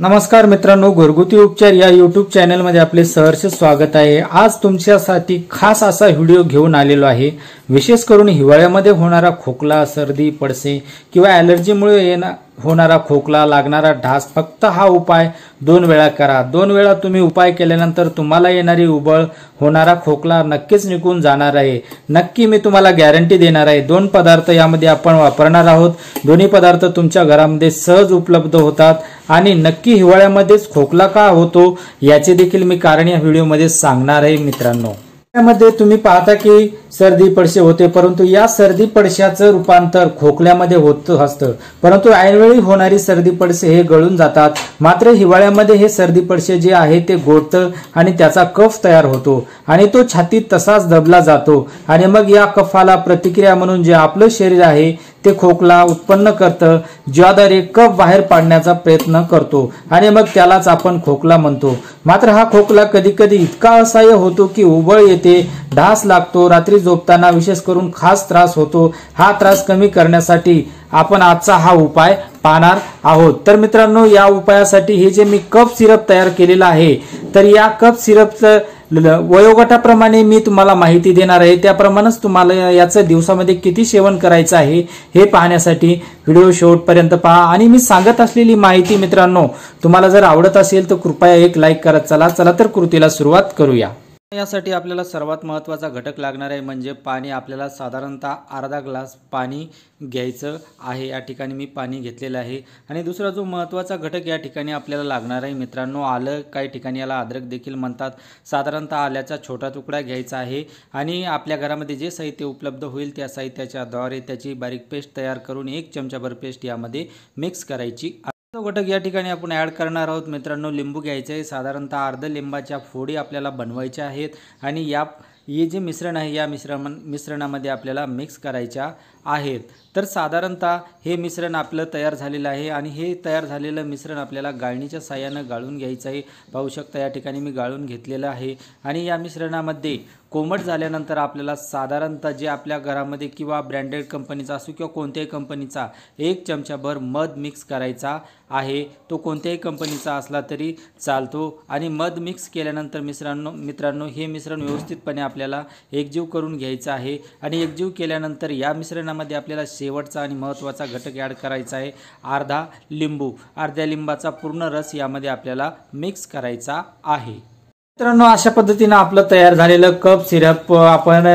नमस्कार मित्रांनो, घरगुती उपचार या यूट्यूब चॅनलमध्ये आपले सहर्ष स्वागत आहे। आज तुमच्यासाठी खास असा व्हिडिओ घेऊन आलेलो आहे। विशेष करून हिवाळ्यामध्ये होणारा खोकला, सर्दी, पडसे किंवा ॲलर्जीमुळे होणारा खोकला, लागणारा ढास, फक्त हा उपाय 2 वेळा करा। 2 वेळा तुम्ही उपाय केल्यानंतर तुम्हाला येणारी उबळ, होणारा खोकला नक्कीच निघून जाणार आहे। नक्की मी तुम्हाला गॅरंटी देणार आहे। 2 पदार्थ यामध्ये आपण वापरणार आहोत। दोन्ही पदार्थ तुमच्या घरामध्ये सहज उपलब्ध होतात आणि नक्की हिवाळ्यामध्येच खोकला का होतो याचे देखील मी कारण या व्हिडिओमध्ये सांगणार आहे मित्रांनो। यामध्ये तुम्ही पाहता की सर्दी पडसे होते, परंतु या सर्दी पडशाचं रूपांतर खोकल्यामध्ये होत असतं, परंतु ऐनवेळी होणारी सर्दी पडसे हे गळून जातात। मात्र हिवाळ्यामध्ये हे सर्दी पडसे जे आहे ते गोठतं आणि त्याचा कफ तयार होतो आणि तो छातीत तसाच दबला जातो आणि मग या कफाला प्रतिक्रिया म्हणून जे आपलं शरीर आहे ते खोकला उत्पन्न करतं, ज्याद्वारे कफ बाहेर पाडण्याचा प्रयत्न करतो आणि मग त्यालाच आपण खोकला म्हणतो। मात्र हा खोकला कधी कधी इतका असह्य होतो की उबळ येते, ढास लागतो, रात्री झोपताना विशेष करून खास त्रास होतो। हा त्रास कमी करण्यासाठी आपण आजचा हा उपाय पाहणार आहोत। तर मित्रांनो, या उपायासाठी हे जे मी कफ सिरप तयार केलेला आहे, तर या कफ सिरपचं वयोगटाप्रमाणे मी तुम्हाला माहिती देणार आहे। त्याप्रमाणेच तुम्हाला याचं दिवसामध्ये किती सेवन करायचं आहे हे पाहण्यासाठी व्हिडिओ शेवटपर्यंत पहा आणि मी सांगत असलेली माहिती मित्रांनो तुम्हाला जर आवडत असेल तर कृपया एक लाईक करत चला तर कृतीला सुरुवात करूया। यासाठी आपल्याला सर्वात महत्त्वाचा घटक लागणार आहे म्हणजे पाणी। आपल्याला साधारणतः अर्धा ग्लास पाणी घ्यायचं आहे। या ठिकाणी मी पाणी घेतलेलं आहे। आणि दुसरा जो महत्त्वाचा घटक या ठिकाणी आपल्याला लागणार आहे मित्रांनो, आलं, काही ठिकाणी याला अद्रक देखील म्हणतात। साधारणतः आल्याचा छोटा तुकडा घ्यायचा आहे आणि आपल्या घरामध्ये जे साहित्य उपलब्ध होईल त्या साहित्याच्या द्वारे त्याची बारीक पेस्ट तयार करून 1 चमचाभर पेस्ट यामध्ये मिक्स करायची। घटक या ठिकाणी आपण ऍड करणार आहोत मित्रांनो, लिंबू घ्यायचे आहे। साधारणतः अर्ध लिंबाच्या फोडी आपल्याला बनवायच्या आहेत आणि हे जे मिश्रण आहे या मिश्रणामध्ये आपल्याला मिक्स करायच्या आहेत। तर साधारणतः हे मिश्रण आपलं तयार झालेलं आहे आणि हे तयार झालेलं मिश्रण आपल्याला गाळणीच्या साहाय्याने गाळून घ्यायचं आहे। पाहू शकता या ठिकाणी मी गाळून घेतलेलं आहे आणि या मिश्रणामध्ये कोमट झाल्यानंतर आपल्याला साधारणतः जे आपल्या घरामध्ये किंवा ब्रँडेड कंपनीचा असो किंवा कोणत्याही कंपनीचा 1 चमचाभर मध मिक्स करायचा आहे। तो कोणत्याही कंपनीचा असला तरी चालतो आणि मध मिक्स केल्यानंतर मित्रांनो हे मिश्रण व्यवस्थितपणे आपल्याला एकजीव करून घ्यायचं आहे आणि एकजीव केल्यानंतर या मिश्रणामध्ये आपल्याला शेवटचा आणि महत्त्वाचा घटक ॲड करायचा आहे, अर्धा लिंबू। अर्ध्या लिंबाचा पूर्ण रस यामध्ये आपल्याला मिक्स करायचा आहे। मित्रांनो, अशा पद्धतीने आपलं तयार झालेलं कफ सिरप आपण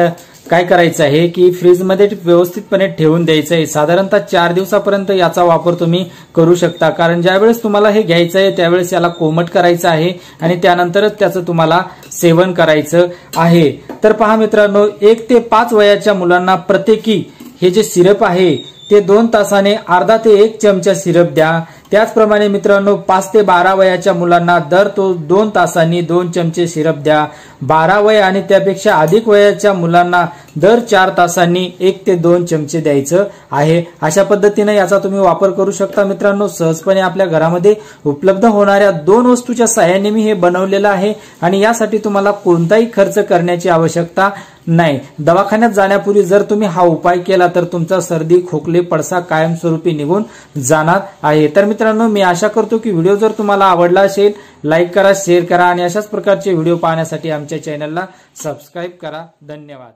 काय करायचं आहे की फ्रीजमध्ये व्यवस्थितपणे ठेवून द्यायचं आहे। साधारणतः 4 दिवसापर्यंत याचा वापर तुम्ही करू शकता, कारण ज्यावेळेस तुम्हाला हे घ्यायचं आहे त्यावेळेस याला कोमट करायचं आहे आणि त्यानंतरच त्याचं तुम्हाला सेवन करायचं आहे। तर पहा मित्रांनो, 1 ते 5 वयाच्या मुलांना प्रत्येकी हे जे सिरप आहे ते 2 तासाने अर्धा ते 1 चमचा सिरप द्या। त्याचप्रमाणे मित्रांनो, 5 ते 12 वयाच्या मुलांना दर 2 तासांनी 2 चमचे सिरप द्या। 12 वय आणि त्यापेक्षा अधिक वयाच्या मुलांना दर 4 तासांनी 1 ते 2 चमचे द्यायचं आहे। अशा पद्धतीने याचा तुम्ही वापर करू शकता मित्रांनो। सहजपणे आपल्या घरामध्ये उपलब्ध होणाऱ्या 2 वस्तूच्या सहाय्याने मी हे बनवलेलं आहे आणि यासाठी तुम्हाला कोणताही खर्च करण्याची आवश्यकता नाही। दवाखान्यात जाण्यापूर्वी जर तुम्ही हा उपाय केला तर तुमचा सर्दी, खोकले, पडसा कायमस्वरूपी निघून जाणार आहे। तर मित्रांनो, मी आशा करतो की व्हिडिओ जर तुम्हाला आवडला असेल लाईक करा, शेअर करा आणि अशाच प्रकारचे व्हिडिओ पाहण्यासाठी आमच्या चॅनलला सबस्क्राईब करा। धन्यवाद।